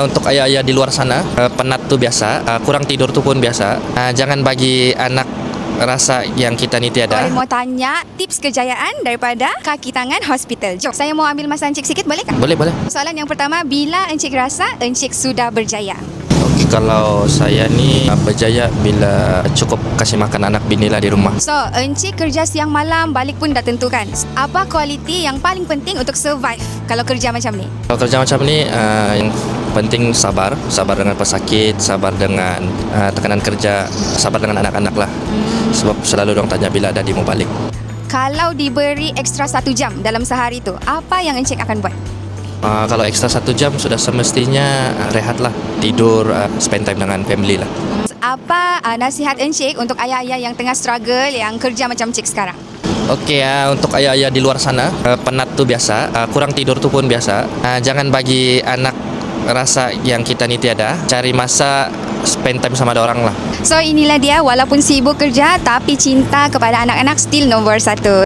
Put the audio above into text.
Untuk ayah-ayah di luar sana, penat tuh biasa, kurang tidur tuh pun biasa. Jangan bagi anak rasa yang kita ni tiada. Saya mau tanya tips kejayaan daripada Kaki Tangan Hospital. Jom, saya mau ambil masa Encik sikit, boleh tak? Boleh. Soalan yang pertama, bila Encik rasa Encik sudah berjaya? Okey, kalau saya ni berjaya bila cukup kasih makan anak bini lah di rumah. So, Encik kerja siang malam, balik pun dah tentukan. Apa kualiti yang paling penting untuk survive kalau kerja macam ni? Kalau kerja macam ni, yang penting sabar dengan pesakit, sabar dengan tekanan kerja, sabar dengan anak-anak lah. Sebab selalu orang tanya bila ada dia mau balik. Kalau diberi ekstra 1 jam dalam sehari tu, apa yang Encik akan buat? Kalau ekstra 1 jam sudah semestinya rehat lah, tidur, spend time dengan family lah. Apa nasihat Encik untuk ayah-ayah yang tengah struggle, yang kerja macam Encik sekarang? Okey, untuk ayah-ayah di luar sana, penat tu biasa, kurang tidur tu pun biasa. Jangan bagi anak rasa yang kita ni tiada. Cari masa spend time sama ada orang lah. So, inilah dia, walaupun sibuk kerja tapi cinta kepada anak-anak still nombor 1.